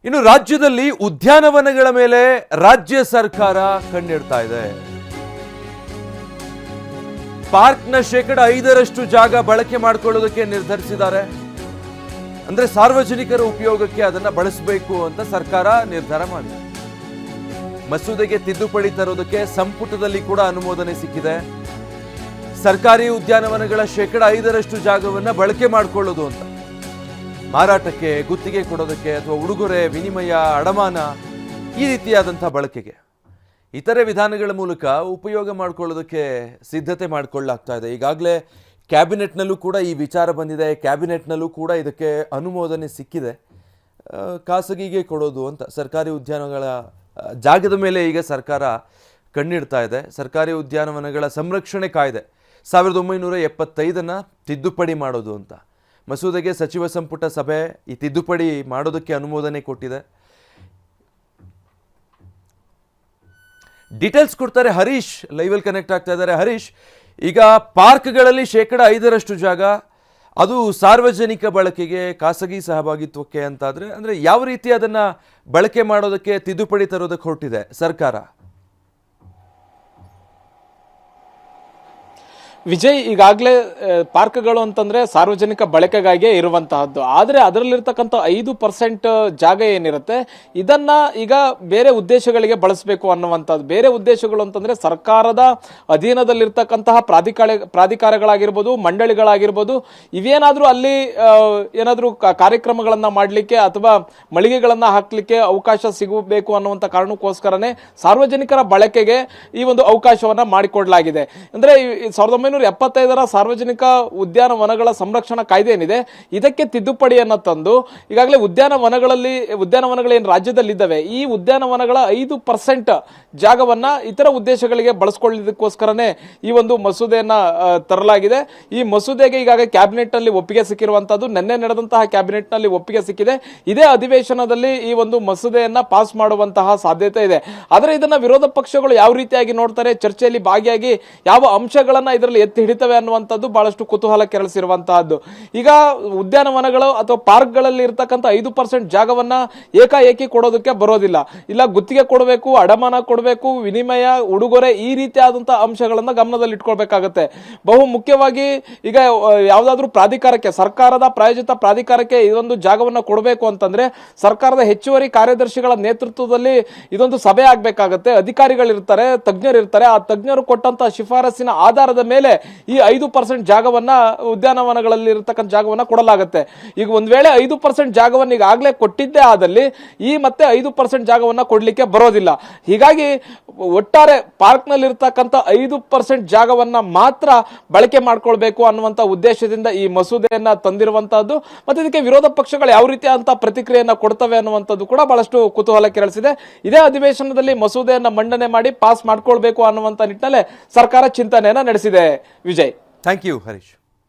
ಇನ್ನು ರಾಜ್ಯದಲ್ಲಿ ಉದ್ಯಾನವನಗಳ ಮೇಲೆ ರಾಜ್ಯ ಸರ್ಕಾರ ಕಣ್ಣಿಡ್ತಾ ಇದೆ. ಪಾರ್ಕ್ನ 5% ಜಾಗ ಬಳಕೆ ಮಾಡಿಕೊಳ್ಳೋದಕ್ಕೆ ನಿರ್ಧರಿಸಿದ್ದಾರೆ. ಅಂದ್ರೆ ಸಾರ್ವಜನಿಕರ ಉಪಯೋಗಕ್ಕೆ ಅದನ್ನ ಬಳಸಬೇಕು ಅಂತ ಸರ್ಕಾರ ನಿರ್ಧಾರ ಮಾಡಿದೆ. ಮಸೂದೆಗೆ ತಿದ್ದುಪಡಿ ತರೋದಕ್ಕೆ ಸಂಪುಟದಲ್ಲಿ ಕೂಡ ಅನುಮೋದನೆ ಸಿಕ್ಕಿದೆ. ಸರ್ಕಾರಿ ಉದ್ಯಾನವನಗಳ 5% ಜಾಗವನ್ನ ಬಳಕೆ ಮಾಡಿಕೊಳ್ಳೋದು ಅಂತ, ಮಾರಾಟಕ್ಕೆ, ಗುತ್ತಿಗೆ ಕೊಡೋದಕ್ಕೆ ಅಥವಾ ಉಡುಗೊರೆ, ವಿನಿಮಯ, ಅಡಮಾನ ಈ ರೀತಿಯಾದಂತಹ ಬಳಕೆಗೆ ಇತರೆ ವಿಧಾನಗಳ ಮೂಲಕ ಉಪಯೋಗ ಮಾಡಿಕೊಳ್ಳೋದಕ್ಕೆ ಸಿದ್ಧತೆ ಮಾಡಿಕೊಳ್ಳಲಾಗ್ತಾ ಇದೆ. ಈಗಾಗಲೇ ಕ್ಯಾಬಿನೆಟ್ನಲ್ಲೂ ಕೂಡ ಈ ವಿಚಾರ ಬಂದಿದೆ. ಕ್ಯಾಬಿನೆಟ್ನಲ್ಲೂ ಕೂಡ ಇದಕ್ಕೆ ಅನುಮೋದನೆ ಸಿಕ್ಕಿದೆ. ಖಾಸಗಿಗೆ ಕೊಡೋದು ಅಂತ ಸರ್ಕಾರಿ ಉದ್ಯಾನಗಳ ಜಾಗದ ಮೇಲೆ ಈಗ ಸರ್ಕಾರ ಕಣ್ಣಿಡ್ತಾ ಇದೆ. ಸರ್ಕಾರಿ ಉದ್ಯಾನವನಗಳ ಸಂರಕ್ಷಣೆ ಕಾಯ್ದೆ 1975 ತಿದ್ದುಪಡಿ ಮಾಡೋದು ಅಂತ ಮಸೂದೆಗೆ ಸಚಿವ ಸಂಪುಟ ಸಭೆ ಈ ತಿದ್ದುಪಡಿ ಮಾಡೋದಕ್ಕೆ ಅನುಮೋದನೆ ಕೊಟ್ಟಿದೆ. ಡೀಟೇಲ್ಸ್ ಕೊಡ್ತಾರೆ ಹರೀಶ್, ಲೈವಲ್ಲಿ ಕನೆಕ್ಟ್ ಆಗ್ತಾ ಇದ್ದಾರೆ. ಹರೀಶ್, ಈಗ ಪಾರ್ಕ್ಗಳಲ್ಲಿ 5% ಜಾಗ ಅದು ಸಾರ್ವಜನಿಕ ಬಳಕೆಗೆ, ಖಾಸಗಿ ಸಹಭಾಗಿತ್ವಕ್ಕೆ ಅಂತಾದರೆ ಅಂದರೆ ಯಾವ ರೀತಿ ಅದನ್ನು ಬಳಕೆ ಮಾಡೋದಕ್ಕೆ ತಿದ್ದುಪಡಿ ತರೋದಕ್ಕೆ ಹೊರಟಿದೆ ಸರ್ಕಾರ? ವಿಜಯ್, ಈಗಾಗಲೇ ಪಾರ್ಕ್ಗಳು ಅಂತಂದ್ರೆ ಸಾರ್ವಜನಿಕ ಬಳಕೆಗಾಗಿ ಇರುವಂತಹದ್ದು. ಆದರೆ ಅದರಲ್ಲಿರ್ತಕ್ಕಂಥ 5% ಜಾಗ ಏನಿರುತ್ತೆ ಇದನ್ನ ಈಗ ಬೇರೆ ಉದ್ದೇಶಗಳಿಗೆ ಬಳಸಬೇಕು ಅನ್ನುವಂಥದ್ದು. ಬೇರೆ ಉದ್ದೇಶಗಳು ಅಂತಂದ್ರೆ ಸರ್ಕಾರದ ಅಧೀನದಲ್ಲಿರ್ತಕ್ಕಂತಹ ಪ್ರಾಧಿಕಾರಗಳಾಗಿರ್ಬೋದು, ಮಂಡಳಿಗಳಾಗಿರ್ಬೋದು, ಇವೇನಾದ್ರೂ ಅಲ್ಲಿ ಏನಾದ್ರೂ ಕಾರ್ಯಕ್ರಮಗಳನ್ನ ಮಾಡಲಿಕ್ಕೆ ಅಥವಾ ಮಳಿಗೆಗಳನ್ನ ಹಾಕ್ಲಿಕ್ಕೆ ಅವಕಾಶ ಸಿಗಬೇಕು ಅನ್ನುವಂಥ ಕಾರಣಕ್ಕೋಸ್ಕರನೇ ಸಾರ್ವಜನಿಕರ ಬಳಕೆಗೆ ಈ ಒಂದು ಅವಕಾಶವನ್ನ ಮಾಡಿಕೊಡಲಾಗಿದೆ. ಅಂದ್ರೆ 1975 ಸಾರ್ವಜನಿಕ ಉದ್ಯಾನವನಗಳ ಸಂರಕ್ಷಣಾ ಕಾಯ್ದೆ ಏನಿದೆ ಇದಕ್ಕೆ ತಿದ್ದುಪಡಿಯನ್ನು ತಂದು ಈಗಾಗಲೇ ಉದ್ಯಾನವನಗಳೇನು ರಾಜ್ಯದಲ್ಲಿದ್ದಾವೆ ಈ ಉದ್ಯಾನವನಗಳ 5% ಜಾಗವನ್ನ ಇತರ ಉದ್ದೇಶಗಳಿಗೆ ಬಳಸಿಕೊಳ್ಳೋದಕ್ಕೋಸ್ಕರನೇ ಈ ಒಂದು ಮಸೂದೆಯನ್ನ ತರಲಾಗಿದೆ. ಈ ಮಸೂದೆಗೆ ಈಗಾಗಲೇ ಕ್ಯಾಬಿನೆಟ್ ನಲ್ಲಿ ಒಪ್ಪಿಗೆ ಸಿಕ್ಕಿರುವಂತದ್ದು. ನಿನ್ನೆ ನಡೆದಂತಹ ಕ್ಯಾಬಿನೆಟ್ ನಲ್ಲಿ ಒಪ್ಪಿಗೆ ಸಿಕ್ಕಿದೆ. ಇದೇ ಅಧಿವೇಶನದಲ್ಲಿ ಈ ಒಂದು ಮಸೂದೆಯನ್ನ ಪಾಸ್ ಮಾಡುವಂತಹ ಸಾಧ್ಯತೆ ಇದೆ. ಆದರೆ ಇದನ್ನ ವಿರೋಧ ಪಕ್ಷಗಳು ಯಾವ ರೀತಿಯಾಗಿ ನೋಡ್ತಾರೆ, ಚರ್ಚೆಯಲ್ಲಿ ಭಾಗಿಯಾಗಿ ಯಾವ ಅಂಶಗಳನ್ನ ಇದರಲ್ಲಿ ಎತ್ತಿ ಹಿಡಿತವೆ ಅನ್ನುವಂಥದ್ದು ಬಹಳಷ್ಟು ಕುತೂಹಲ ಕೆರಳಿಸಿರುವಂತಹದ್ದು. ಈಗ ಉದ್ಯಾನವನಗಳು ಅಥವಾ ಪಾರ್ಕ್ಗಳಲ್ಲಿ ಇರತಕ್ಕಂಥ 5% ಜಾಗವನ್ನ ಏಕಾಏಕಿ ಕೊಡೋದಕ್ಕೆ ಬರೋದಿಲ್ಲ. ಇಲ್ಲ ಗುತ್ತಿಗೆ ಕೊಡಬೇಕು, ಅಡಮಾನ ಕೊಡಬೇಕು, ವಿನಿಮಯ, ಉಡುಗೊರೆ ಈ ರೀತಿಯಾದಂತಹ ಅಂಶಗಳನ್ನ ಗಮನದಲ್ಲಿ ಇಟ್ಕೊಳ್ಬೇಕಾಗತ್ತೆ. ಬಹು ಮುಖ್ಯವಾಗಿ ಈಗ ಯಾವುದಾದ್ರೂ ಪ್ರಾಧಿಕಾರಕ್ಕೆ, ಸರ್ಕಾರದ ಪ್ರಾಯೋಜಿತ ಪ್ರಾಧಿಕಾರಕ್ಕೆ ಇದೊಂದು ಜಾಗವನ್ನ ಕೊಡಬೇಕು ಅಂತಂದ್ರೆ ಸರ್ಕಾರದ ಹೆಚ್ಚುವರಿ ಕಾರ್ಯದರ್ಶಿಗಳ ನೇತೃತ್ವದಲ್ಲಿ ಇದೊಂದು ಸಭೆ ಆಗ್ಬೇಕಾಗತ್ತೆ. ಅಧಿಕಾರಿಗಳಿರ್ತಾರೆ, ತಜ್ಞರಿರ್ತಾರೆ. ಆ ತಜ್ಞರು ಕೊಟ್ಟಂತ ಶಿಫಾರಸಿನ ಆಧಾರದ ಮೇಲೆ ಈ 5% ಜಾಗವನ್ನ ಉದ್ಯಾನವನಗಳಲ್ಲಿ ಇರತಕ್ಕಂಥ ಜಾಗವನ್ನ ಕೊಡಲಾಗುತ್ತೆ. ಈಗ ಒಂದ್ ವೇಳೆ 5% ಜಾಗವನ್ನು ಈಗಾಗಲೇ ಕೊಟ್ಟಿದ್ದೇ ಆದಲ್ಲಿ ಈ ಮತ್ತೆ 5% ಜಾಗವನ್ನ ಕೊಡ್ಲಿಕ್ಕೆ ಬರೋದಿಲ್ಲ. ಹೀಗಾಗಿ ಒಟ್ಟಾರೆ ಪಾರ್ಕ್ ನಲ್ಲಿ ಇರತಕ್ಕಂಥ 5% ಜಾಗವನ್ನ ಮಾತ್ರ ಬಳಕೆ ಮಾಡ್ಕೊಳ್ಬೇಕು ಅನ್ನುವಂತ ಉದ್ದೇಶದಿಂದ ಈ ಮಸೂದೆಯನ್ನ ತಂದಿರುವಂತಹದ್ದು. ಮತ್ತೆ ಇದಕ್ಕೆ ವಿರೋಧ ಪಕ್ಷಗಳು ಯಾವ ರೀತಿಯಾದಂತ ಪ್ರತಿಕ್ರಿಯೆಯನ್ನ ಕೊಡ್ತವೆ ಅನ್ನುವಂಥದ್ದು ಕೂಡ ಬಹಳಷ್ಟು ಕುತೂಹಲ ಕೆರಳಿಸಿದೆ. ಇದೇ ಅಧಿವೇಶನದಲ್ಲಿ ಮಸೂದೆಯನ್ನ ಮಂಡನೆ ಮಾಡಿ ಪಾಸ್ ಮಾಡ್ಕೊಳ್ಬೇಕು ಅನ್ನುವಂತ ನಿಟ್ಟಿನಲ್ಲಿ ಸರ್ಕಾರ ಚಿಂತನೆಯನ್ನ ನಡೆಸಿದೆ. Vijay, thank you Harish.